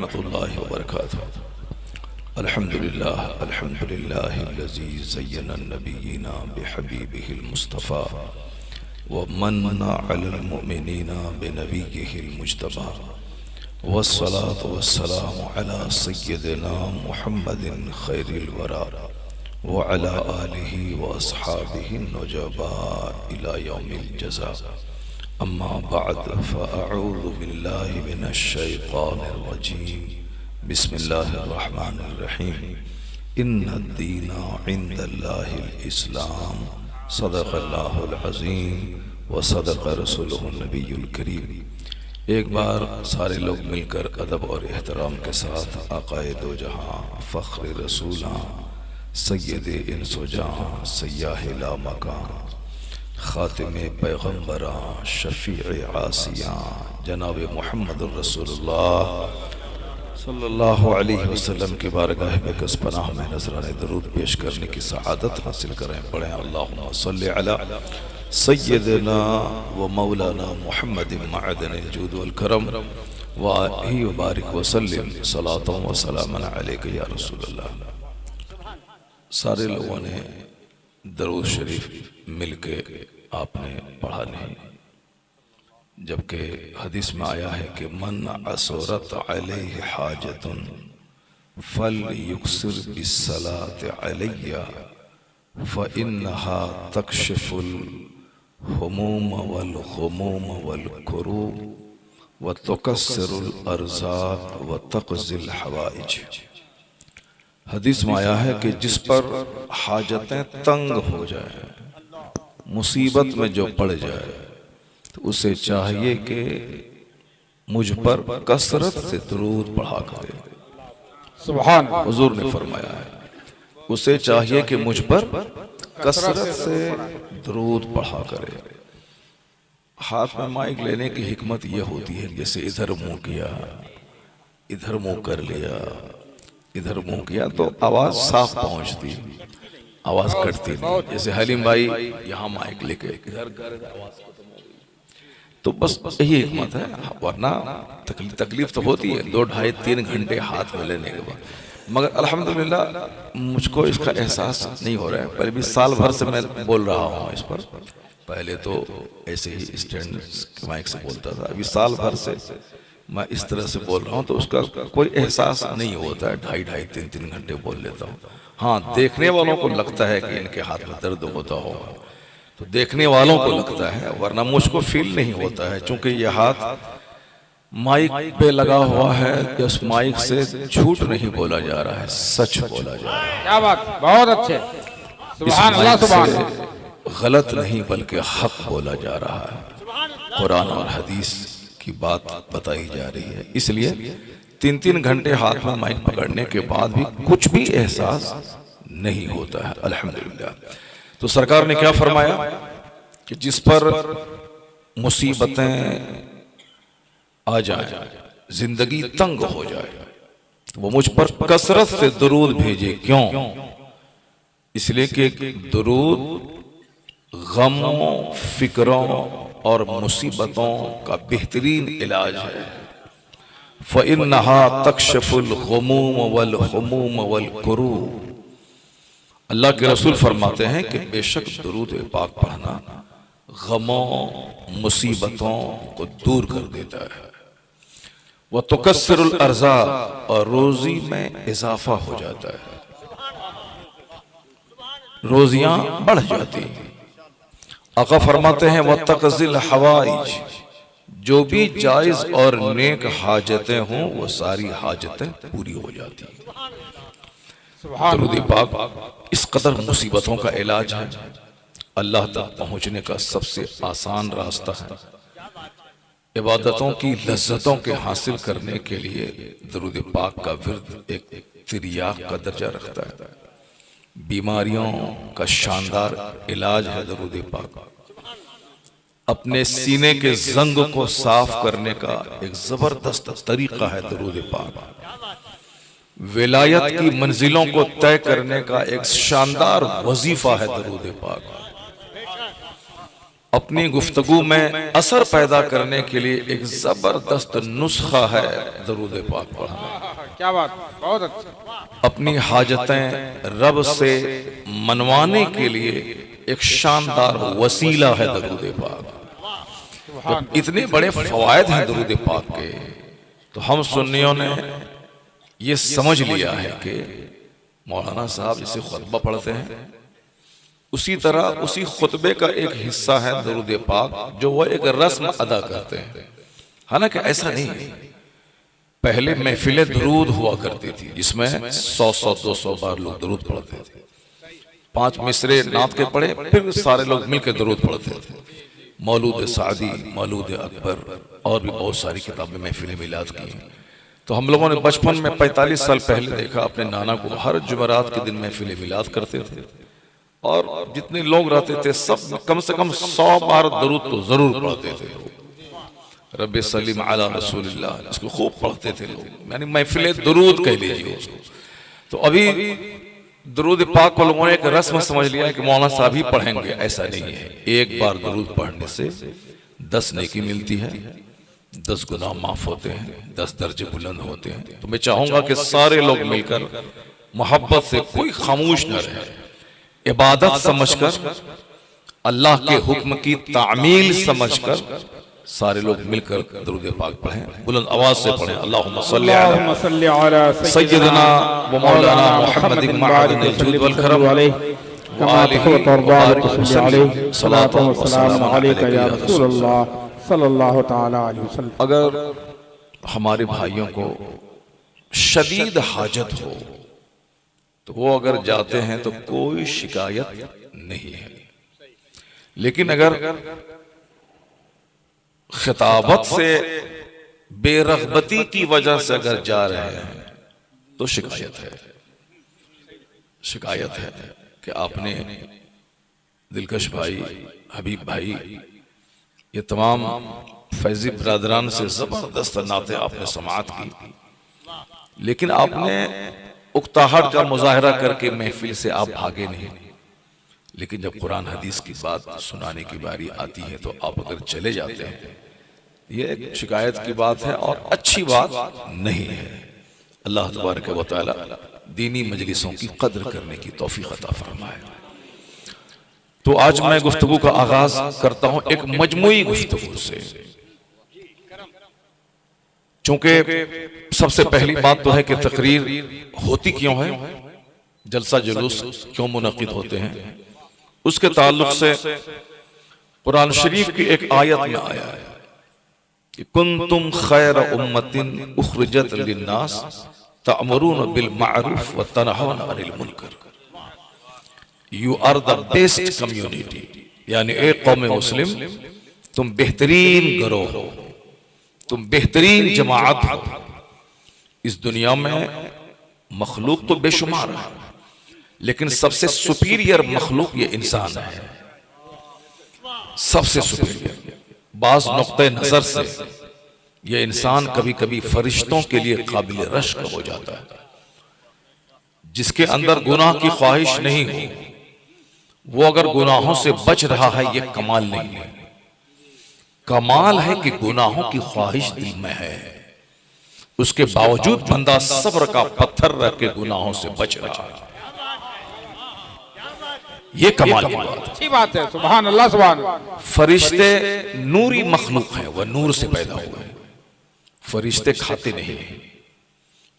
रहमतुल्लाहि व बरकातुहू। अल्हम्दुलिल्लाह अल्हम्दुलिल्लाहिल्लज़ी ज़य्यना नबिय्यिना बिहबीबिहिल मुस्तफ़ा व मन्ना अलल मुमिनीना बिनबिय्यिहिल मुज्तबा वस्सलातु वस्सलामु अला सय्यिदिना मुहम्मदिन खैरिल वरा व अला आलिहि व अस्हाबिहि नुजबा इला यौमिल जज़ा। अम्मा बअद फ़अऊज़ु बिल्लाहि मिनश शैतानिर रजीम। बिस्मिल्लाहिर रहमानिर रहीम। इन्नद्दीना इंदल्लाहिल इस्लाम। सदक़ल्लाहुल अज़ीम व सदक़ रसूलुहुन नबियुल करीम। एक बार सारे लोग मिलकर अदब और एहतराम के साथ आक़ाए दो जहां फ़ख्र रसूलां सय्यदे इंसो जहां सय्याह ला मकान ख़ातिमे पैगम्बरां शफ़ीए आसियां जनाब मुहम्मदुर रसूलुल्लाह सल्लल्लाहु अलैहि वसल्लम की बारगाह में कसपनाह में नज़राने दरूद पेश करने की सआदत हासिल करें। पढ़ें अल्लाहुम्मा सल्लि अला सय्यदना व मौलाना मुहम्मदिन मअदनिल जूद वल करम व आलिहि व बारिक व सल्लिम सलातन व सलामन अलैका या रसूलल्लाह। सारे लोगों ने दरूद शरीफ मिल के आपने पढ़ा नहीं, जबकि हदीस में आया है कि मन असरत अलैहि हाजतुन फल युक्सिर बिस्सलात अलैया फ़इन्नहा तकशिफुल हुमूम वल गुमूम वल कुरूब व तुकस्सिरुल अर्ज़ाक़ व तक़ज़िल हवाइज। हदीस में आया है कि जिस पर हाजतें तंग हो जाए, मुसीबत में जो पड़ जाए, तो उसे चाहिए कि मुझ पर कसरत से दुरूद पढ़ा करे। सुभान अल्लाह। हुजूर ने फरमाया है उसे चाहिए कि मुझ पर कसरत से दुरूद पढ़ा करे। हाथ में माइक लेने की हिकमत यह होती है, जैसे इधर मुंह किया, इधर मुंह कर लिया, इधर मुंह किया तो आवाज साफ पहुंचती, आवाज कटती नहीं। जैसे हलीम भाई यहाँ माइक लेके इधर कर, आवाज खत्म हो गई। तो बस यही हिकमत है, वरना तकलीफ तो होती है 2, 2.5, 3 घंटे हाथ में लेने के बाद। मगर अल्हम्दुलिल्लाह मुझको इसका एहसास नहीं हो रहा है। पहले भी साल भर से मैं बोल रहा हूँ इस पर, पहले तो ऐसे ही स्टैंड माइक से बोलता था, अभी साल भर से मैं इस तरह से बोल रहा हूँ तो उसका कोई एहसास नहीं होता है। 2.5, 3 घंटे बोल लेता हूँ। हाँ, देखने वालों को लगता है कि इनके हाथ में दर्द होता होगा, तो देखने वालों को लगता है, वरना मुझको फील नहीं होता है। चूंकि यह हाथ माइक पे लगा हुआ है कि उस माइक से झूठ नहीं बोला जा रहा है, सच बोला जा रहा है। क्या बात, बहुत अच्छे। सुभान अल्लाह, सुभान अल्लाह। गलत नहीं बल्कि हक बोला जा रहा है। कुरान और हदीस की बात बताई जा रही है। इसलिए 3 घंटे हाथ में माइक पकड़ने के बाद भी कुछ भी एहसास नहीं होता है। अल्हम्दुलिल्लाह। तो सरकार ने क्या फरमाया कि जिस पर मुसीबतें आ जाए, जिंदगी तंग हो जाए, वो मुझ पर कसरत से दुरूद भेजे। क्यों? इसलिए कि दुरूद गमों, फिक्रों और मुसीबतों का बेहतरीन इलाज है। फ़इन्नहा तकशिफुल गुमूम वल हुमूम वल कुरूब। अल्लाह के रसूल फरमाते हैं कि बेशक दुरूद पाक पढ़ना गमों, मुसीबतों को दूर कर देता है। वह तुकस्सिरुल अर्ज़ाक़, और रोजी में इजाफा हो जाता है, रोजियां बढ़ जाती हैं। आका फरमाते हैं वह तक़ज़िल हवाइज, जो भी जायज और नेक हाजतें हों वो सारी हाजतें पूरी हो जाती हैं। दुरूद पाक इस कदर मुसीबतों का इलाज है, अल्लाह तक पहुंचने का सबसे आसान रास्ता है। इबादतों की लज्जतों के हासिल करने के लिए दुरूद पाक का विर्द एक तिर्याक का दर्जा रखता है। बीमारियों का शानदार इलाज है दुरूद पाक। अपने सीने के जंग को साफ करने का एक जबरदस्त तरीका है दुरूद पाक। विलायत की मंजिलों को तय करने का एक शानदार वजीफा है दुरूद पाक। अपनी गुफ्तगू में असर पैदा करने के लिए एक जबरदस्त नुस्खा है दरूद पाक पढ़ना। क्या बात, बहुत अच्छा। अपनी हाजतें रब से मनवाने के लिए एक शानदार वसीला है दरूद पाक। तो इतने बड़े फवायद हैं दरूद पाक के, तो हम सुन्नियों ने ये समझ लिया है कि मौलाना साहब जिसे खुतबा पढ़ते हैं उसी तरह उसी खुतबे का एक हिस्सा है दरूद पाक, जो वह एक रस्म अदा करते हैं। हालांकि ऐसा नहीं है, पहले महफिलें दरूद हुआ करती थी जिसमें 100-200 बार लोग दरूद पढ़ते थे। 5 मिसरे नात के पढ़े, फिर सारे लोग मिलकर दरूद पढ़ते थे। मौलूद सादी, मौलूद अकबर और भी बहुत सारी किताबें महफिल मिलाद की। तो हम लोगों ने बचपन में 45 साल पहले देखा, अपने नाना को हर जुमेरात के दिन महफिल मिलाद करते थे और जितने लोग रहते थे सब कम से कम 100 बार दरूद तो जरूर पढ़ते थे लोग। रब्बे सल्लिम अला रसूलिल्लाह, इसको खूब पढ़ते थे लोग, यानी महफिल दरूद कह लीजिए उसको। तो अभी दरूद पाक को लोगों ने एक रस्म समझ लिया है कि मौलाना साहब ही पढ़ेंगे। ऐसा नहीं है, एक बार दरूद पढ़ने से 10 नेकी मिलती है, 10 गुनाह माफ होते हैं, 10 दर्जे बुलंद होते हैं। तो मैं चाहूंगा कि सारे लोग मिलकर मोहब्बत से, कोई खामोश न रहे, इबादत समझकर, अल्लाह के हुक्म की तामील समझकर सारे लोग मिलकर दरूद पाक पढ़ें, बुलंद आवाज से पढ़ें। अल्लाहुम्मा सल्ली अला सय्यदना व मौलाना मुहम्मदिन मअदनिल जुद वल करम व आलिहि व बारिक वसल्लम सलातो व सलाम अलैका या रसूलल्लाह सल्लल्लाहु तआला अलैहि वसल्लम। अगर हमारे भाइयों को शदीद हाजत हो तो वो अगर जाते हैं तो कोई शिकायत नहीं है, लेकिन अगर खिताबत से बेरगबती की वजह से अगर जा रहे हैं तो शिकायत है। शिकायत है कि आपने दिलकश भाई, हबीब भाई, ये तमाम फैजी ब्रादरान से जबरदस्त नाते आपने समाअत की, लेकिन आपने उकताहट का मुजाहरा करके महफिल से आप भागे नहीं। लेकिन जब कुरान हदीस की बात सुनाने की बारी आती है तो आप अगर चले जाते हैं, ये एक शिकायत की बात है और अच्छी बात नहीं है। अल्लाह तबारक व तआला दीनी मजलिसों की कद्र करने की तौफीक अता फरमाए। तो आज मैं गुफ्तगू का आगाज करता हूं एक मजमूई गुफ्तगू से, चूंकि सबसे पहली बात तो है कि तकरीर होती क्यों है, जलसा जुलूस क्यों मुनक़िद होते हैं, उसके ताल्लुक से कुरान शरीफ की एक आयत में आया है कि कुंतुम खैर उम्मतिन उखरिजत लिन्नास तअमुरून बिल मारूफ व तनहौन अनिल मुनकर। You are the best community, यानी एक कौम मुस्लिम तुम बेहतरीन गिरोह हो, तुम बेहतरीन जमाअत हो। इस दुनिया में मखलूक तो बेशुमार है, लेकिन सबसे सुपीरियर मखलूक ये इंसान है, सबसे सुपीरियर। बाज नुक्ते नजर से ये इंसान कभी कभी फरिश्तों के लिए काबिल रश्क हो जाता है। जिसके अंदर गुनाह की ख्वाहिश नहीं हो, वो अगर गुनाहों से बच रहा है, ये कमाल नहीं है। कमाल है कि गुनाहों की ख्वाहिश दिल में है, उसके बावजूद बंदा सब्र का पत्थर रख के गुनाहों से बच रहा है। ये कमाल की बात, अच्छी बात है। सुभान अल्लाह, सुभान अल्लाह। फरिश्ते नूरी मखलूक हैं, वह नूर से पैदा हुए हैं। फरिश्ते खाते नहीं हैं,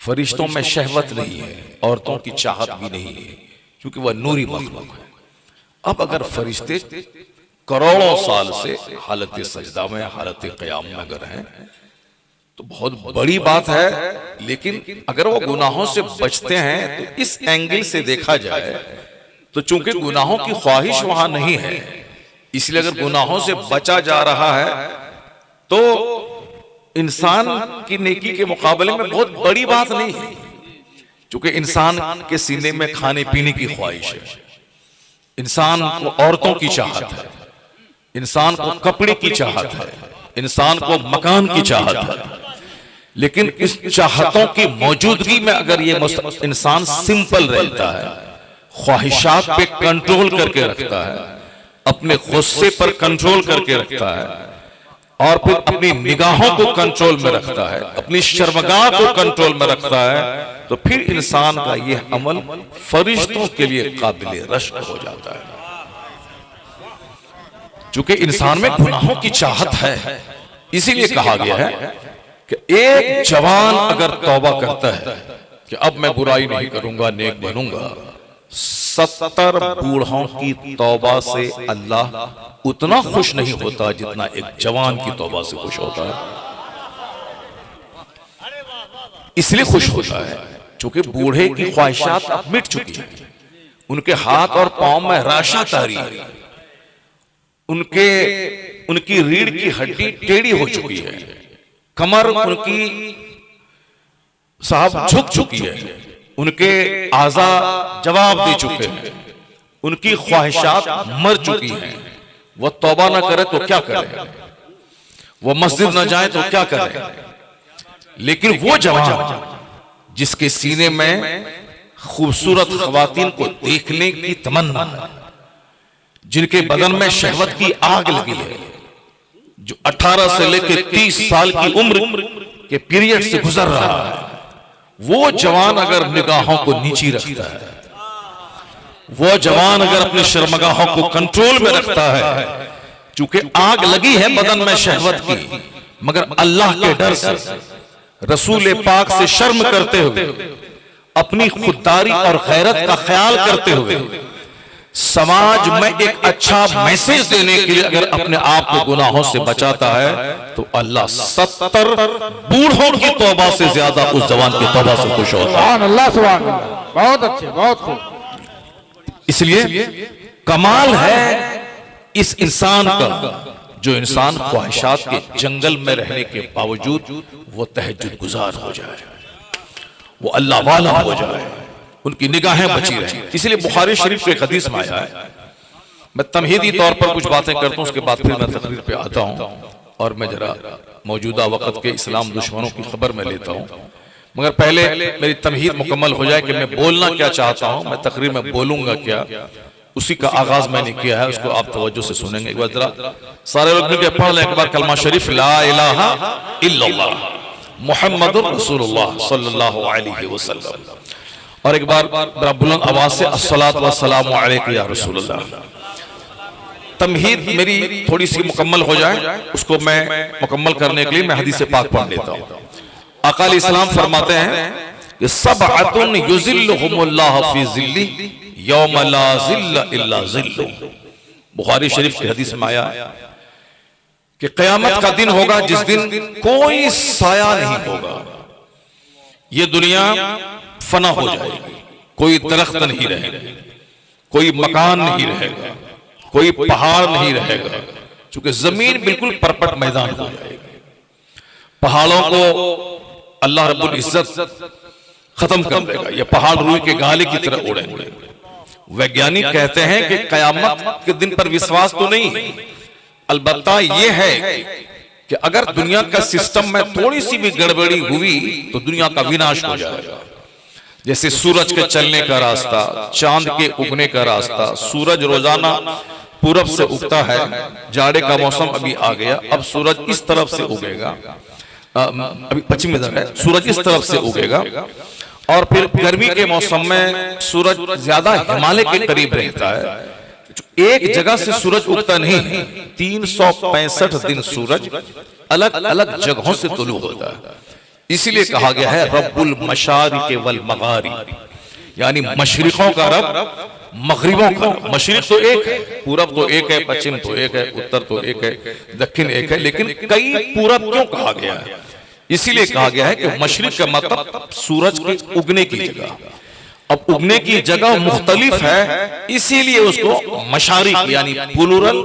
फरिश्तों में शहवत नहीं है, औरतों की चाहत भी नहीं है, क्योंकि वह नूरी मखलूक है। अब अगर फरिश्ते करोड़ों साल से हालत सजदा में, हालत क़याम में अगर हैं तो बहुत बड़ी बात है। लेकिन अगर वो गुनाहों से बचते हैं तो इस एंगल से देखा जाए तो चूंकि गुनाहों की ख्वाहिश वहां नहीं है, इसलिए अगर गुनाहों से बचा जा रहा है तो इंसान की नेकी के मुकाबले में बहुत बड़ी बात नहीं है। चूंकि इंसान के सीने में खाने पीने की ख्वाहिश है, इंसान को औरतों की चाहत है, इंसान को कपड़े की चाहत है, इंसान को मकान की चाहत है। लेकिन इस चाहतों की मौजूदगी में अगर ये इंसान सिंपल रहता है, ख्वाहिशात पे कंट्रोल करके रखता है, अपने गुस्से पर कंट्रोल करके रखता है और फिर अपनी निगाहों को कंट्रोल में रखता है, अपनी शर्मगाह को कंट्रोल में रखता है, तो फिर इंसान का यह अमल फरिश्तों के लिए काबिल रश्क हो जाता है। चूंकि इंसान में गुनाहों की चाहत है, इसीलिए कहा गया है कि एक जवान अगर तौबा करता है कि अब मैं बुराई नहीं करूंगा, नेक बनूंगा, 70 बूढ़ों की तौबा से अल्लाह उतना खुश नहीं होता जितना एक जवान की तौबा से खुश होता है। इसलिए खुश होता है क्योंकि बूढ़े की ख्वाहिशात अब मिट चुकी है, उनके हाथ और पांव में राशा तारी है, उनकी रीढ़ की हड्डी टेढ़ी हो चुकी है, कमर उनकी साहब झुक चुकी है, उनके आज़ा जवाब दे चुके हैं, उनकी ख्वाहिशात मर चुकी हैं। वह तौबा ना करे तो क्या करे, वो मस्जिद ना जाए तो क्या करे। लेकिन वो जवान जिसके सीने में खूबसूरत खवातीन को देखने की तमन्ना है, जिनके बदन में शहवत की आग लगी है, जो 18 से लेकर 30 साल की उम्र के पीरियड से गुजर रहा है, वो जवान अगर निगाहों को नीची रखता है, वो जवान अगर अपनी शर्मगाहों को कंट्रोल में रखता है, क्योंकि आग लगी है बदन में शहवत की, मगर अल्लाह के डर से, रसूल पाक से शर्म करते हुए, अपनी खुददारी और गैरत का ख्याल करते हुए, समाज में एक अच्छा मैसेज देने के लिए अगर अपने आप को गुनाहों से बचाता है, तो अल्लाह 70 बूढ़ों की तौबा से ज्यादा उस जवान की तौबा से खुश होता है। सुभान अल्लाह, सुभान अल्लाह। बहुत अच्छे, बहुत खूब। इसलिए कमाल है इस इंसान का, जो इंसान ख्वाहिशात के जंगल में रहने के बावजूद वो तहज्जुद गुजार हो जाए, वो अल्लाह वाला हो जाए, उनकी निगाहें बची रहे। इसलिए बुखारी शरीफ के एक हदीस में आया है, मैं तमहीदी तौर पर कुछ बातें करता हूं, उसके बाद फिर मैं तकरीर पे आता हूं और मैं जरा मौजूदा वक्त के इस्लाम दुश्मनों की खबर में लेता हूं। मगर पहले मेरी तमहीद मुकम्मल हो जाए कि मैं बोलना क्या चाहता हूं, मैं तकरीर में बोलूंगा क्या, उसी का आगाज मैंने किया है, उसको आप तवज्जो से सुनेंगे। एक बार जरा सारे लोग मिलकर पढ़ लें एक बार कलमा शरीफ, ला इलाहा इल्लल्लाह मुहम्मदुर रसूलुल्लाह सल्लल्लाहु अलैहि वसल्लम, और एक बार बड़ा बुलंद आवाज से अस्सलातु वस्सलामु अलैका या रसूलल्लाह। तमहीद मेरी थोड़ी सी मुकम्मल हो जाए, उसको मैं मुकम्मल करने के लिए मैं हदीस पाक पढ़ लेता हूं। आका अलैहिस्सलाम फरमाते हैं कि सबअतुन युज़िल्लुहुमुल्लाहु फी ज़िल्ली यौम ला ज़िल्ला इल्ला ज़िल्लु। बुखारी शरीफ की हदीस में आया कि क़यामत का दिन होगा जिस दिन कोई साया नहीं होगा, ये दुनिया फना हो जाएगी, कोई दरख्त नहीं रहेगा, कोई मकान नहीं रहेगा, कोई पहाड़ नहीं रहेगा, क्योंकि जमीन बिल्कुल परपट मैदान हो जाएगी। पहाड़ों को अल्लाह रब्बुल इज्जत खत्म कर देगा, ये पहाड़ रूई के गाले की तरह उड़ेंगे। वैज्ञानिक कहते हैं कि कयामत के दिन पर विश्वास तो नहीं है, अलबत्ता ये है कि अगर दुनिया का सिस्टम में थोड़ी सी भी गड़बड़ी हुई तो दुनिया का विनाश हो जाएगा। जैसे सूरज के चलने का रास्ता, चांद के उगने का रास्ता, सूरज रोजाना पूरब से उगता है, जाड़े का मौसम अभी आ गया, अब सूरज इस तरफ से उगेगा, अभी पश्चिम इधर है, सूरज इस तरफ से उगेगा, और फिर गर्मी के मौसम में सूरज ज्यादा हिमालय के करीब रहता है। एक जगह से सूरज उगता नहीं है, 365 दिन सूरज अलग अलग जगहों से तुलू होता है। इसीलिए कहा गया है रब्बुल मशारिक वल मगारिब, यानी मशरिकों का रब, मगरिबों का रब। मशरिक तो एक है, पूरब तो एक है, पश्चिम तो एक है, उत्तर तो एक है, दक्षिण एक है, लेकिन कई पूरब क्यों कहा गया है? इसीलिए कहा गया है कि मशरिक का मतलब सूरज के उगने की जगह। अब उगने की जगह मुख्तलिफ है, इसीलिए उसको मशारिक यानी प्लूरल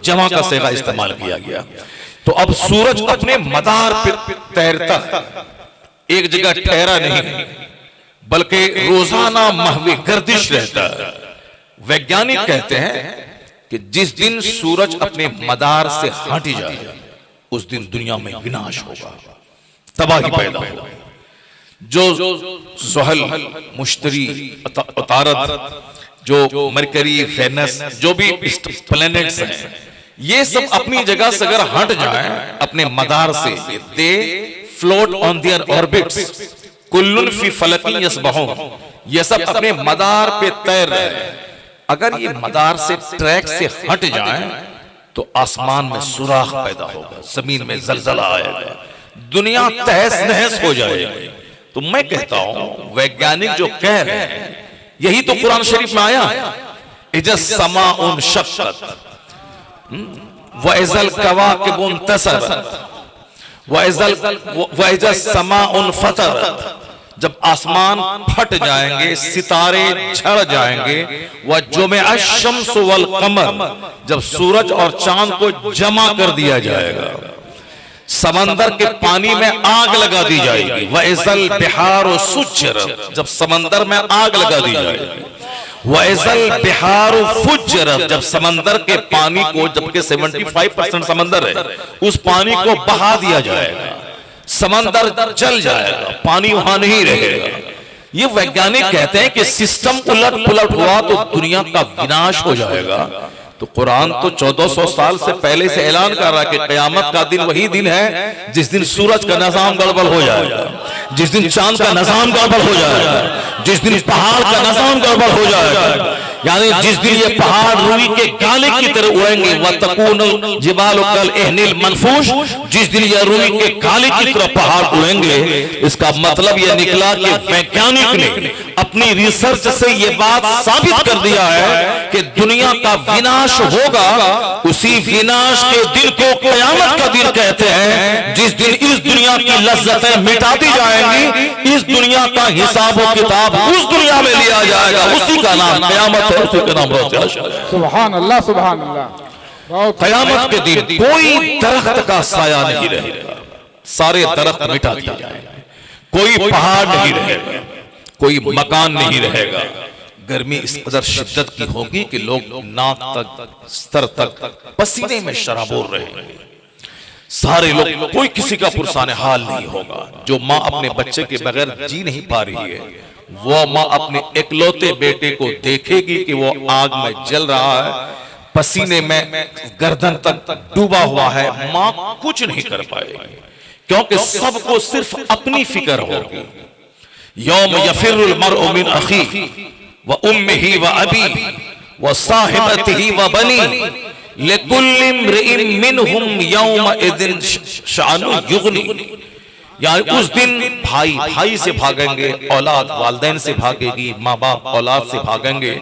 जमा का सेगा इस्तेमाल किया गया। तो अब सूरज अपने मदार पर तैरता है, एक जगह ठहरा नहीं, बल्कि रोजाना महवे गर्दिश रहता है। वैज्ञानिक कहते हैं कि जिस दिन सूरज अपने मदार से हट जाए उस दिन दुनिया में विनाश होगा, तबाही पैदा होगी। जो ज़ुहल, मुश्तरी, उतारत, जो मरकरी, वेनस, जो भी प्लैनेट्स हैं, ये सब अपनी जगह से अगर हट जाएं अपने मदार से, they float on their orbits, कुल्लुन फी फलकिन यस्बहून, ये सब अपने मदार पे तैर रहे हैं। अगर ये मदार से, ट्रैक से हट जाएं तो आसमान में सुराख पैदा होगा, जमीन में जलजला आएगा, दुनिया तहस नहस हो जाएगी। तो मैं कहता हूं वैज्ञानिक जो कह रहे हैं, यही तो कुरान शरीफ में आया, इजस समाउन शक्कत व इजल कवाकिबुन तसरत व इजस समाउन फतरत, जब आसमान फट जाएंगे, सितारे झड़ जाएंगे, वह जुमिअ शम्स वल कमर, जब सूरज और चांद को जमा कर दिया जाएगा, समंदर के पानी में आग लगा दी जाएगी, वह इजल बिहार सुज्जरत, जब समंदर में आग लगा दी जाएगी, वह इजल बिहार फुज्जरत, जब समंदर के पानी को, जबकि 75% समंदर है, उस पानी को बहा दिया जाएगा, समंदर जल जाएगा, पानी वहां नहीं रहेगा। ये वैज्ञानिक कहते हैं कि सिस्टम उलट पुलट हुआ तो दुनिया का विनाश हो जाएगा। तो कुरान तो 1400 साल से पहले से ऐलान कर रहा है कि कयामत का दिन वही दिन है जिस दिन सूरज का निजाम गड़बड़ हो जाएगा, जिस दिन चांद का निजाम गड़बड़ हो जाएगा, जिस दिन पहाड़ का निजाम गड़बड़ हो जाएगा, यानी जिस दिन ये पहाड़ रुई के गाले की तरह उड़ेंगे, वह तकून जिबाल कल एहनिल मनफूश, जिस दिन ये रुई के गाले की तरह पहाड़ उड़ेंगे। इसका मतलब यह निकला कि वैज्ञानिक ने अपनी रिसर्च से यह बात साबित कर दिया है कि दुनिया का विनाश होगा। उसी विनाश के दिन को कयामत का दिन कहते हैं, जिस दिन इस दुनिया की लज्जतें मिटा दी जाएंगी, इस दुनिया का हिसाब और किताब उस दुनिया में लिया जाएगा, उसी का नाम कयामत है, उसी का नाम रोज़ हश्र है। सुभान अल्लाह, सुभान अल्लाह। कयामत के दिन कोई दरख्त का साया नहीं रहेगा, सारे दरख्त मिटा दिए जाएंगे, कोई पहाड़ नहीं रहेगा, कोई मकान नहीं रहेगा। गर्मी इस कदर शिद्दत की होगी कि लोग नाक तक, सर तक पसीने में शराबोर रहेंगे, सारे लोग, कोई किसी का पुरसाने हाल नहीं होगा। जो माँ अपने बच्चे के बगैर जी नहीं पा रही है, वो माँ अपने इकलौते बेटे को देखेगी कि वो आग में जल रहा है, पसीने में गर्दन तक डूबा हुआ है, माँ कुछ नहीं कर पाएगी, क्योंकि सबको सिर्फ अपनी फिक्र होगी। यौम यफिरुल मर्उ मिन अखीही व उम्मिही व अबीही व साहिबतिही व बनीही लिकुल्लि इम्रिइन मिनहुम यौमइदिन शाअनुन युगनी। यानी उस दिन भाई भाई से भागेंगे, औलाद वालिदैन से भागेगी, माँ बाप औलाद से भागेंगे,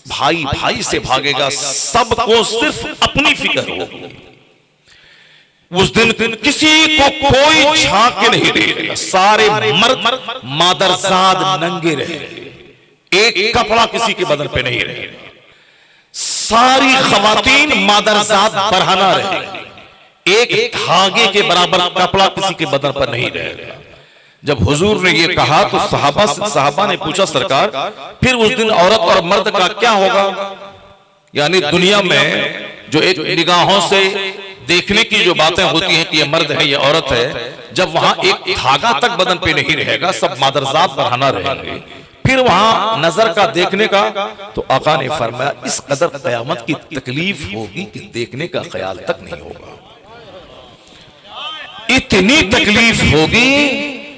भाई भाई से भागेगा, सबको सिर्फ अपनी फिक्र होगी। उस दिन किसी को कोई झांक के नहीं देगा, सारे मर्द मादरजाद नंगे रहेंगे, एक कपड़ा किसी के बदन पे नहीं रहेगा, सारी खवातीन मादरजाद बरहना रहेंगी, एक धागे के बराबर कपड़ा किसी के बदन पर नहीं रहेगा। जब हुजूर ने ये कहा तो सहाबा ने पूछा, सरकार फिर उस दिन औरत और मर्द का क्या होगा? यानी दुनिया में जो एक निगाहों से देखने की जो बातें होती हैं कि ये मर्द है ये औरत है, जब वहां एक धागा तक बदन पे नहीं रहेगा, सब मादरजात बरहना रहेंगे, फिर वहां नजर का देखने का, तो आका ने फरमाया इस कदर कयामत की तकलीफ होगी कि देखने का ख्याल तक नहीं होगा, इतनी तकलीफ होगी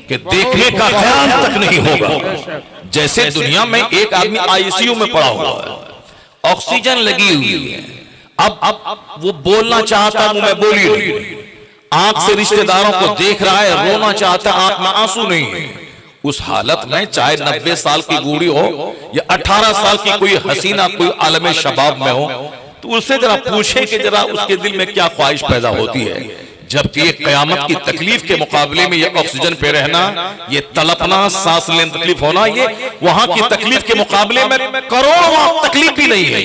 कि देखने का ख्याल तक नहीं होगा। जैसे दुनिया में एक आदमी आईसीयू में पड़ा हुआ है, ऑक्सीजन लगी हुई है, अब वो बोलना चाहता है, मुंह में बोली नहीं, आंख से रिश्तेदारों को देख रहा है, रोना चाहता है, आंख में आंसू नहीं है। उस हालत में चाहे 90 साल की बूढ़ी हो या 18 साल की कोई हसीना, कोई आलम शबाब में हो, तो उससे जरा पूछे कि जरा उसके दिल में क्या ख्वाहिश पैदा होती है। जबकि ये कयामत की तकलीफ के मुकाबले में ये ऑक्सीजन पे रहना, ये तड़पना, सांस लेने तकलीफ होना, ये वहां की तकलीफ के मुकाबले में करोड़वां तकलीफ भी नहीं है,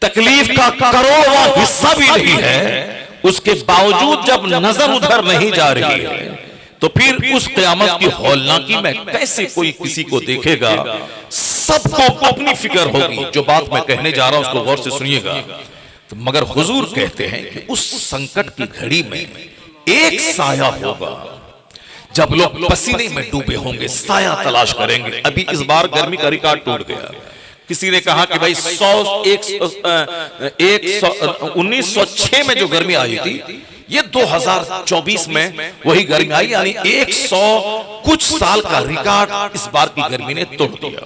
तकलीफ का करोड़वां हिस्सा भी नहीं है। उसके बावजूद जब नजर उधर नहीं जा रही है, तो फिर उस कयामत की हौलनाकी में कैसे कोई किसी को देखेगा? सबको अपनी फिक्र होगी। जो बात मैं कहने जा रहा हूं उसको गौर से सुनिएगा। तो मगर हुजूर कहते हैं कि उस संकट की घड़ी में एक साया होगा जब लोग पसीने में डूबे होंगे, साया तलाश करेंगे। अभी इस बार गर्मी का रिकॉर्ड टूट गया। किसी ने कहा कि भाई 1906 में जो गर्मी आई थी, ये 2024 में वही गर्मी आई, यानी 100 कुछ साल का रिकॉर्ड इस बार की गर्मी ने तोड़ दिया।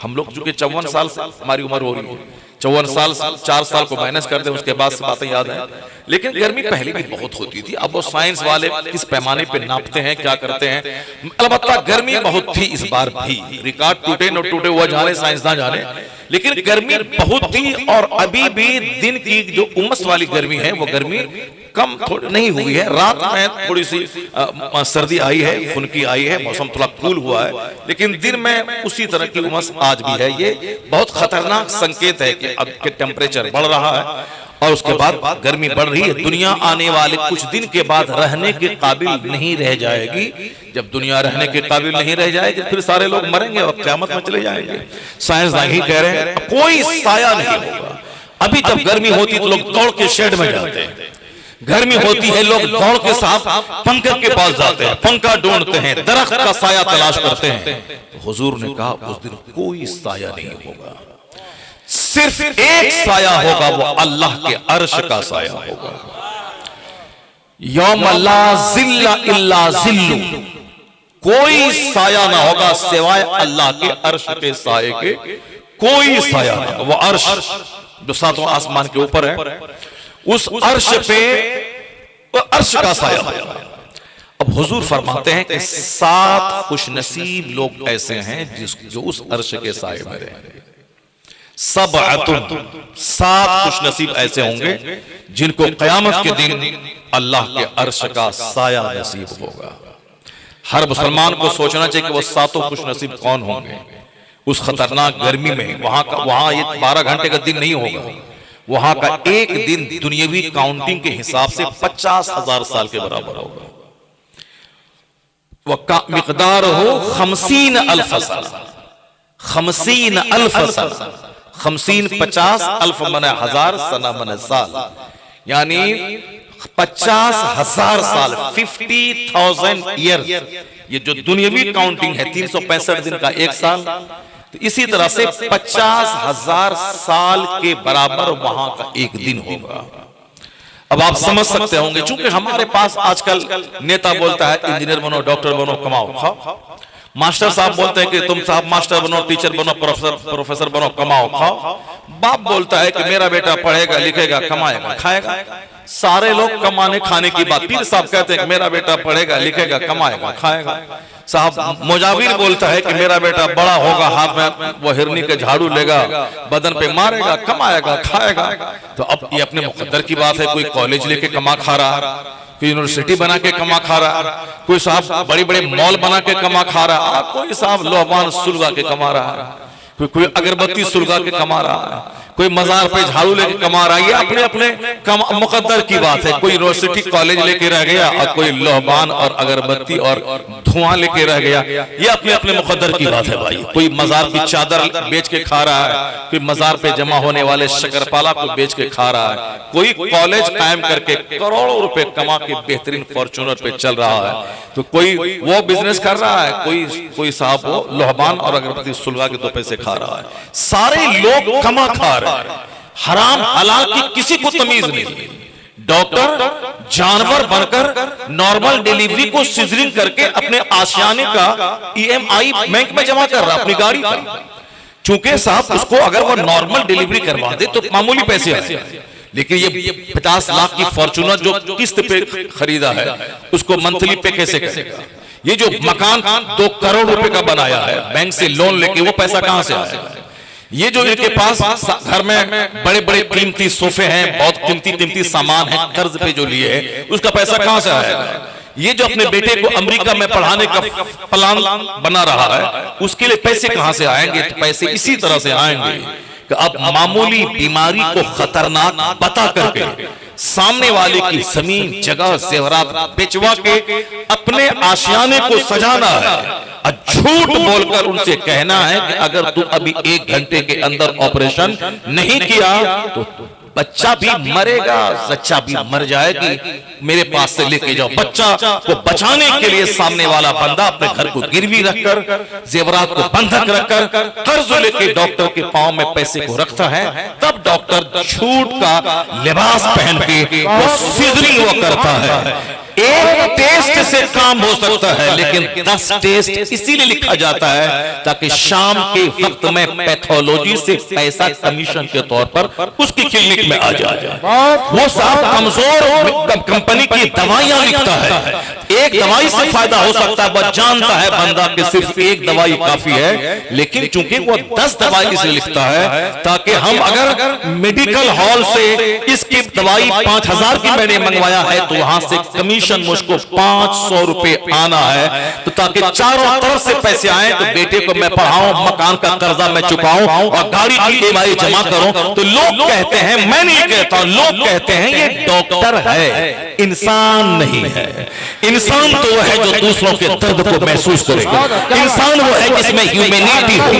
हम लोग चूंकि 54 साल हमारी उम्र हो रही है, 54 साल 4 साल को माइनस कर दें, उसके बाद से बातें याद है। लेकिन गर्मी पहले भी बहुत होती थी। अब वो साइंस वाले किस पैमाने पे नापते हैं, क्या करते हैं, अलबत्ता गर्मी बहुत थी इस बार भी। रिकॉर्ड टूटे न टूटे वो जाने, साइंसदान जाने, लेकिन गर्मी बहुत थी। और अभी भी दिन की जो उमस वाली गर्मी है वो गर्मी कम नहीं हुई है। रात में थोड़ी सी सर्दी आई है, खुनकी आई है, मौसम थोड़ा कूल हुआ है, लेकिन दिन में उसी तरह की उमस आज भी है। ये बहुत खतरनाक संकेत है कि अब के टेम्परेचर बढ़ रहा है और उसके बाद गर्मी बढ़ रही है। दुनिया आने वाले कुछ दिन के बाद रहने के काबिल नहीं रह जाएगी। जब दुनिया रहने के काबिल नहीं रह जाएगी, फिर सारे लोग मरेंगे और क़यामत में चले जाएंगे। साइंसदान ही कह रहे हैं कोई साया नहीं होगा। अभी जब गर्मी होती तो लोग दौड़ के शेड में जाते हैं, गर्मी होती है लोग दौड़ के साथ पंखा के पास जाते हैं, पंखा ढूंढते हैं, दरख्त का साया तलाश करते हैं। तो हुजूर ने कहा उस दिन कोई साया नहीं होगा, सिर्फ एक साया होगा, वो अल्लाह के अर्श का साया होगा। यौम ला जिल्ला इल्ला जिल्लु, कोई साया ना होगा सिवाय अल्लाह के अर्श के साये के, कोई साया ना। वो अर्श जो सातवां आसमान के ऊपर है, उस अर्श पे अर्श का साया होगा। अब हुजूर फरमाते हैं कि 7 खुशनसीब लोग ऐसे हैं जो उस अर्श के साये में रहेंगे। 7 खुशनसीब ऐसे होंगे जिनको क़यामत के दिन अल्लाह के अर्श का साया नसीब होगा। हर मुसलमान को सोचना चाहिए कि वो 7 खुशनसीब कौन होंगे उस खतरनाक गर्मी में। वहां ये 12 घंटे का दिन नहीं होगा, वहां का एक दिन दुनियावी काउंटिंग के हिसाब से 50,000 साल के बराबर होगा। वह मिकदार हो 50,000 साल, 50,000 साल, 50 50 अल्फ मने हजार, सना मने साल, यानी 50,000 साल, 50,000 ईयर। ये जो दुनियावी काउंटिंग है 365 दिन का एक साल, तो इसी तरह से 50,000 साल के बराबर वहां का एक दिन होगा। अब आप समझ सकते होंगे, चूंकि हमारे पास आजकल नेता बोलता है इंजीनियर बनो, डॉक्टर बनो, कमाओ खाओ। मास्टर साहब बोलते हैं कि तुम साहब मास्टर बनो, टीचर बनो, प्रोफेसर बनो, कमाओ खाओ। बाप बोलता है कि मेरा बेटा पढ़ेगा, लिखेगा, कमाएगा, खाएगा। सारे लोग कमाने खाने की बात। पीर साहब कहते हैं कि मेरा बेटा पढ़ेगा, लिखेगा, कमाएगा, खाएगा। साहब मुजाविर बोलता है कि मेरा बेटा बड़ा होगा, हाथ में वो हिरनी के झाड़ू लेगा, बदन पे मारेगा, कमाएगा, खाएगा। तो अब ये अपने मुकद्दर की बात है। कोई कॉलेज लेके कमा खा रहा, कोई यूनिवर्सिटी बना के कमा खा रहा, कोई साहब बड़े बड़े मॉल बना के कमा खा रहा, कोई साहब लोहबान सुलगा के कमा रहा है, कोई अगरबत्ती सुलगा के कमा रहा है, कोई मजार पे झाड़ू लेके कमा रहा है। ये अपने अपने मुकद्दर की बात है। कोई यूनिवर्सिटी कॉलेज लेके रह गया और कोई लोहबान और अगरबत्ती और धुआं लेके रह गया। ये अपने अपने मुकद्दर की बात है भाई। कोई मजार की चादर बेच के खा रहा है, कोई मजार पे जमा होने वाले शकरपाला को बेच के खा रहा है, कोई कॉलेज कायम करके करोड़ों रुपए कमा के बेहतरीन फॉर्च्यूनर पे चल रहा है, तो कोई वो बिजनेस कर रहा है, कोई साहब वो लोहबान और अगरबत्ती सुलगा के 2 पैसे खा रहा है। सारे लोग कमा खा रहे हैं। हराम हलाल की किसी को तमीज नहीं। डॉक्टर जानवर बनकर नॉर्मल डिलीवरी को सिजरिंग करके अपने आशियाने का EMI बैंक में जमा कर रहा अपनी गाड़ी का। चूंकि साहब उसको अगर वो नॉर्मल डिलीवरी करवा दे तो मामूली पैसे आए, लेकिन ये 50 लाख की फॉर्च्यूनर जो किस्त पे खरीदा है उसको मंथली पे कैसे करेगा? ये जो मकान 2 करोड़ रुपए का बनाया है बैंक से लोन लेके, वो पैसा कहां से आएगा? ये जो इनके पास घर में बड़े बड़े कीमती सोफे हैं, बहुत कीमती सामान है कर्ज पे जो लिए है, उसका पैसा कहां से आएगा? ये जो अपने बेटे को अमेरिका में पढ़ाने का प्लान बना रहा है, उसके लिए पैसे कहां से आएंगे? तो पैसे इसी तरह से आएंगे कि अब मामूली बीमारी को खतरनाक बता करके सामने वाले की जमीन जगह जेवरात बेचवा के अपने आशियाने को सजाना है और झूठ बोलकर उनसे कहना है कि अगर तुम अभी 1 घंटे के अंदर ऑपरेशन नहीं किया तो बच्चा भी मरेगा, जच्चा भी मर जाएगी, मेरे पास से लेके जाओ। बच्चा को बचाने के लिए सामने वाला बंदा अपने घर को गिरवी रखकर, जेवरात को बंधक रखकर, कर्ज लेके डॉक्टर के पांव में पैसे को रखता है। तब डॉक्टर झूठ का लिबास पहन के वो सीजनिंग वो करता है। एक टेस्ट से काम हो सकता है, लेकिन 10 टेस्ट इसीलिए लिखा जाता है ताकि शाम के वक्त में पैथोलॉजी से पैसा कमीशन के तौर पर उसकी क्लिनिक में आ जाए। वो साहब कमजोर कंपनी की दवाइयां लिखता है, एक दवाई से फायदा हो सकता है, बस जानता है बंदा कि सिर्फ एक दवाई काफी है, लेकिन चूंकि वो 10 दवाई इसलिए लिखता है ताकि हम अगर मेडिकल हॉल से इसकी दवाई 5000 की मैंने मंगवाया है तो वहां से कमीशन मुझको 500 रुपए आना है, तो ताकि चारों तरफ से पैसे आए, तो बेटे को मैं पढ़ाऊं, मकान का कर्जा मैं चुकाऊं और गाड़ी की ईएमआई जमा करूं। तो लोग कहते हैं, मैं नहीं कहता, लोग कहते हैं ये डॉक्टर है, इंसान नहीं है। इंसान तो वो है जो दूसरों के दर्द को महसूस करेगा, इंसान वो है जिसमें ह्यूमैनिटी हो,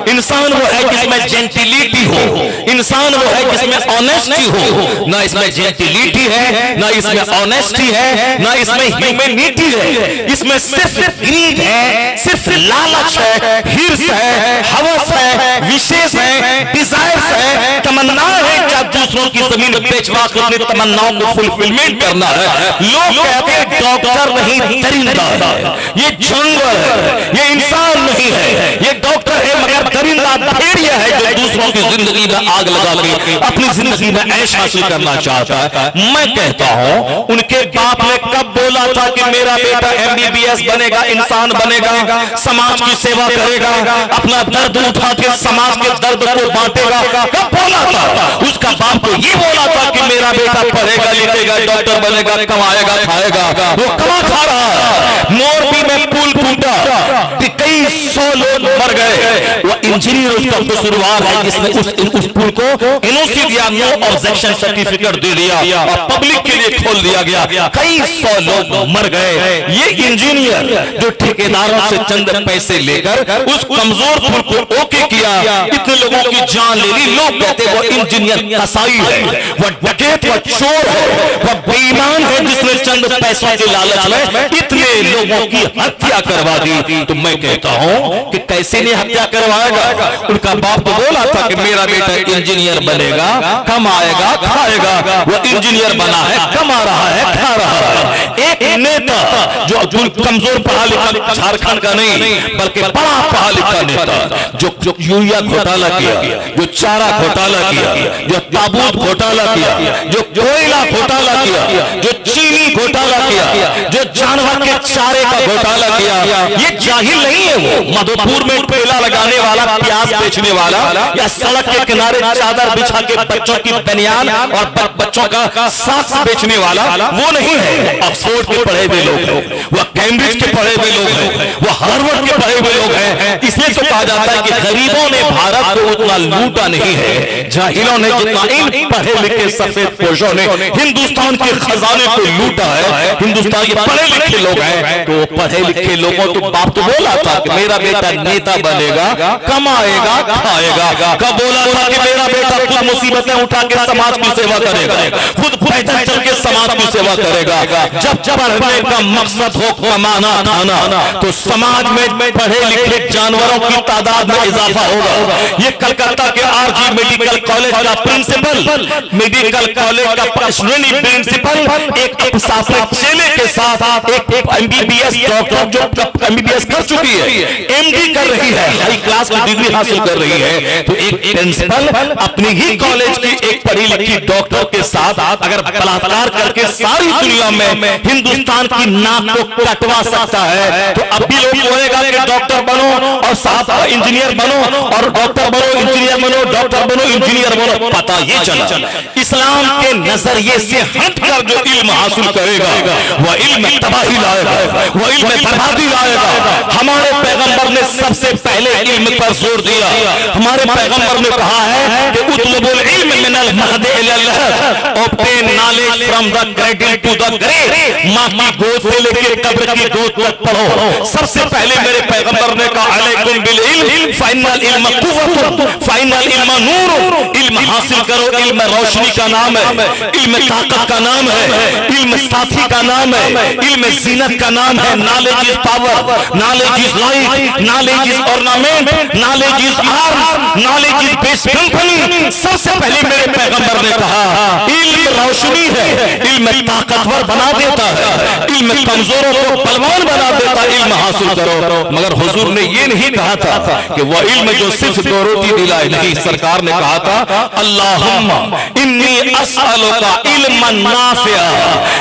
इंसान वो है जिसमें जेंटिलिटी हो, इंसान वो है जिसमें ऑनेस्टी हो। ना इसमें जेंटिलिटी है, ना इसमें ऑनेस्टी है, ना इसमें ह्यूमैनिटी है, इसमें सिर्फ ग्रीड है, सिर्फ लालच है, हिर्स है, हवस है, विशेष है, डिजायर्स है, तमन्ना है क्या दूसरों की जमीन बेचवा कर अपनी तमन्नाओं को फुलफिलमेंट करना है। लोग कहते हैं डॉक्टर नहीं दरिंदा है, ये जानवर है, ये इंसान नहीं है, ये डॉक्टर है मगर दरिंदा भेड़िया है जो दूसरों की जिंदगी में आग लगा के अपनी जिंदगी में ऐश हासिल करना चाहता है। मैं कहता हूं उनके बाप ने कब बोला था कि मेरा बेटा एमबीबीएस बनेगा, इंसान बनेगा, समाज की सेवा करेगा, अपना दर्द उठा के समाज के दर्द को बांटेगा? कब बोला था? उसका बाप तो ये बोला था कि मेरा बेटा पढ़ेगा लिखेगा, डॉक्टर बनेगा, कमाएगा खाएगा। वो कमा खा रहा है। मोरबी में पुल टूटा, कई 100 लोग मर गए, वो इंजीनियर उसका कसूरवार है जिसने उस पुल को एनओसी दिया, नो ऑब्जेक्शन सर्टिफिकेट दे दिया और पब्लिक के लिए खोल दिया गया। कई 100 लोग मर गए। ये इंजीनियर जो ठेकेदारों से चंद पैसे लेकर उस कमजोर पुल को ओके किया, इतने लोगों की जान ले ली। लोग कहते वो इंजीनियर कसाई है, वो डकैत, वो चोर है, वो बेईमान है जिसने चंद पैसों के लालच में इतने लोगों की हत्या करवा दी। तो मैं कहता हूं कि कैसे नहीं हत्या करवाएगा? उनका बाप तो बोला था कि मेरा बेटा इंजीनियर बनेगा, कमाएगा खाएगा। वो इंजीनियर बना है, कमा रहा है, खा रहा है। एक नेता जो कमजोर पढ़ा लिखा, झारखंड का नहीं बल्कि बड़ा पढ़ा लिखा नेता, जो यूरिया घोटाला किया, जो चारा घोटाला किया, जो ताबूत घोटाला किया, जो कोयला घोटाला किया, जो चीनी घोटाला किया, जो जानवर के चारे का घोटाला किया, ये जाहिल नहीं है। वो मधुपुर में ठेला लगाने वाला, प्याज बेचने वाला, या सड़क के किनारे चादर बिछा के बच्चों की बनियान और बच्चों का साथ बेचने वाला वो नहीं है। ऑक्सफोर्ड के पढ़े हुए लोग हैं, वो कैम्ब्रिज के पढ़े हुए लोग हैं, वो हार्वर्ड के पढ़े हुए लोग हैं। इसलिए तो कहा जाता है कि गरीबों ने भारत को उतना लूटा नहीं है, जाहिलों ने जितना इन पढ़े लिखे सफेद पोशों ने हिंदुस्तान के खजाने को लूटा है। हिंदुस्तान के पढ़े लिखे लोग हैं, तो पढ़े लिखे लोगों तो बाप तो बोला था कि मेरा बेटा नेता बनेगा, कमाएगा खाएगा। कब बोला था कि मेरा बेटा खुद मुसीबतें उठा के समाज की सेवा करेगा, खुद पैदल चल के समाज की सेवा करेगा। जब पढ़ने का मकसद हो कमाना खाना, तो समाज में पढ़े लिखे जानवरों की तादाद में इजाफा होगा। ये कलकत्ता के आरजी मेडिकल कॉलेज का प्रिंसिपल, मेडिकल कॉलेज का प्रिंसिपल एक अपने चेले के साथ एक एमबीबीएस डॉक्टर जो एमबीबीएस कर चुकी है, एमडी कर रही है, हाई क्लास की डिग्री हासिल कर रही है, तो एक प्रिंसिपल अपनी ही कॉलेज की एक पढ़ी लिखी डॉक्टर के साथ अगर बलात्कार करके सारी दुनिया में हिंदुस्तान की नाक को कटवा सकता है, तो अब भी लोग बोलेगा कि डॉक्टर बनो और साथ इंजीनियर बनो, और डॉक्टर बनो इंजीनियर बनो, डॉक्टर बनो इंजीनियर बनो। पता ये चला इस्लाम के नजरिए से हटकर जो इल्म हासिल करेगा वह इल्म तबाही लाएगा, वह इल्म बर्बादी लाएगा। हमारे पैगंबर ने सबसे पहले इल्म पर जोर दिया। हमारे पैगंबर ने कहा है कि उतलबुल इल्म मिनल महद इलल लहद, obtain knowledge from the cradle to the grave, मां की गोद से लेकर कब्र की गोद तक पढ़ो। सबसे पहले मेरे पैगंबर ने कहा अलैकुम बिल इल्म फाइनल इल्म कुव्वतुन फाइनल इल्म नूर, इल्म हासिल करो, इल्म रोशनी का नाम है, इल्म ताकत का नाम है, इल्म साथी का नाम है, इल्म जीनत का नाम है। Knowledge is power, knowledge is light, knowledge is ornament, knowledge is arm, knowledge is best company. सबसे पहले मेरे पैगंबर ने कहा इल्म रोशनी है, इल्म ताकतवर बना देता है, इल्म कमजोरों को बलवान बना देता है, इल्म हासिल करो। मगर हुजूर ने ये नहीं कहा था कि वह इल्म जो सिर्फ दो रोटी दिलाए, नहीं, सरकार ने कहा था अल्लाहुम्मा इन्नी अस्अलुका इल्मन नाफिआ,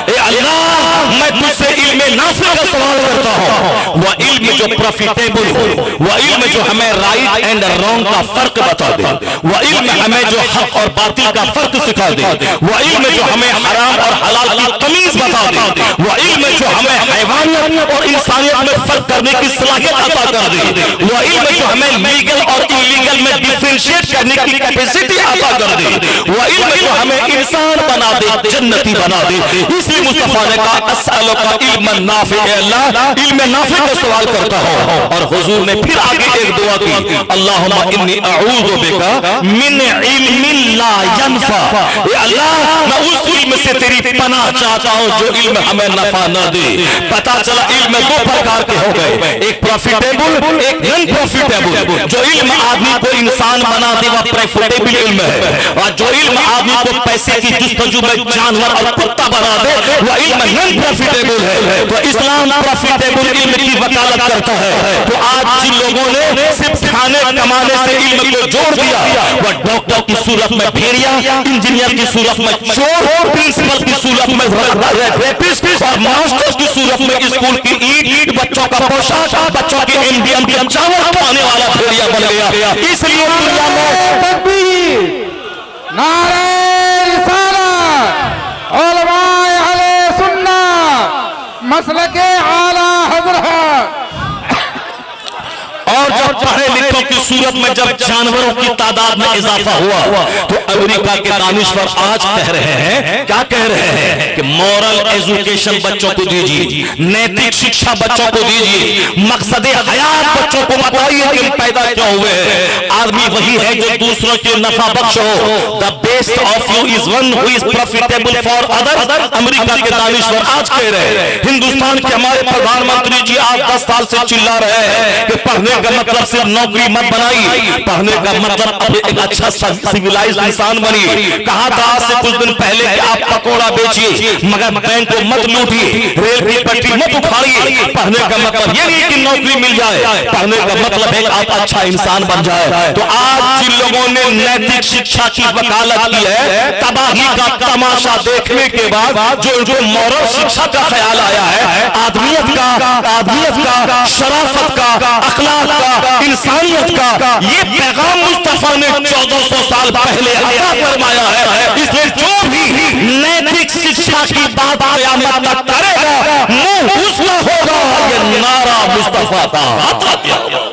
ए अल्लाह मैं तुझसे इल्म नाफिआ का सवाल करता हूं, वह इल्म जो प्रॉफिटेबल हो, वह इल्म जो हमें राइट एंड रॉन्ग का फर्क बता दे, वह इल्म हमें जो हक और बातिल का फर्क सिखा दे, वह इल्म जो हमें हराम और हलाल की तमीज बता दे, वह इल्म जो हमें हैवानियत और इंसानियत में फर्क करने की सलाहियत अता कर दे, वह इल्म जो हमें लीगल और इलीगल में डिफरेंशिएट करने की कैपेसिटी अता कर दे, वह इल्म जो हमें इंसान बना दे, जन्नती बना दे। इसलिए मुस्तफा ने कहा अस्अलुका इल्मन नाफि, अल्लाह इल्म नाफि का सवाल करता हूं। और हुजूर ने फिर आगे एक दुआ की अल्लाहुम्मा इन्नी अऊज़ु बिका मिन इल्मिन ला यनफा, ए अल्लाह मैं उस इल्म से तेरी पनाह चाहता हूं जो इल्म हमें नफा न दे। पता चला इल्म दो प्रकार के हो गए, एक प्रॉफिटेबल एक नॉन प्रॉफिटेबल। जो इल्म आदमी को इंसान बना दे वह प्रॉफिटेबल इल्म है, और जो इल्म आदमी को पैसे की जुस्तजू में जानवर और कुत्ता बना दे वह इल्म नॉन प्रॉफिटेबल है। तो इस्लाम प्रॉफिटेबल इल्म की वकालत करता है। तो आज जिन लोगों ने सिर्फ खाने कमाने से इल्म को जोड़ दिया, वह डॉक्टर की सूरत में भेड़िया, इंजीनियर की सूरत में चोर, प्रिंसिपल की सूरत में रेपिस्ट और मास्टर की सूरत में स्कूल की ईट, बच्चों का पोशाक, बच्चों के इंडियन के चावल खाने वाला भेड़िया बन गया। इसलिए दुनिया में तकबीर, नारे रिसालत, उलमाए अहले सुन्नत, मसलके आला हज़रत। और जब पढ़े लिखों की सूरत में जब जानवरों की तादाद में इजाफा हुआ तो अमेरिका के दानिश्वर आज कह रहे हैं, क्या कह रहे हैं कि मॉरल एजुकेशन बच्चों को दीजिए, नैतिक शिक्षा बच्चों को दीजिए, मकसद हयात बच्चों को बताइए कि पैदा क्यों हुए हैं। आदमी वही है जो दूसरों के नफा बख्श हो। The best of you is one who is profitable for others. America के दानिश्वर आज कह रहे हैं। हिंदुस्तान के हमारे प्रधानमंत्री जी आज 10 साल से चिल्ला रहे हैं कि पढ़ने का मतलब सिर्फ नौकरी मत बनाई, पढ़ने का मतलब अब एक अच्छा सिविलाइज्ड इंसान बनिए। कहा था आज से कुछ दिन पहले कि आप पकौड़ा बेचिए मगर बैंक को मत लूटिए, रेल की पटरी मत उखाड़िए। पढ़ने का मतलब ये नहीं कि नौकरी मिल जाए, पढ़ने का मतलब है आप अच्छा इंसान बन जाए। तो आज जिन लोगों ने नैतिक शिक्षा की वकालत की है, तबाही का तमाशा देखने के बाद जो जो मॉरल शिक्षा का ख्याल आया है, आदमियत का, शराफत का, अखलाक का, इंसानियत का, ये पैगाम मुस्तफा ने 1400 साल पहले अता फरमाया है। इसलिए जो भी नैतिक शिक्षा की बात क़यामत तक करेगा मुंह उसका होगा ये नारा मुस्तफा का।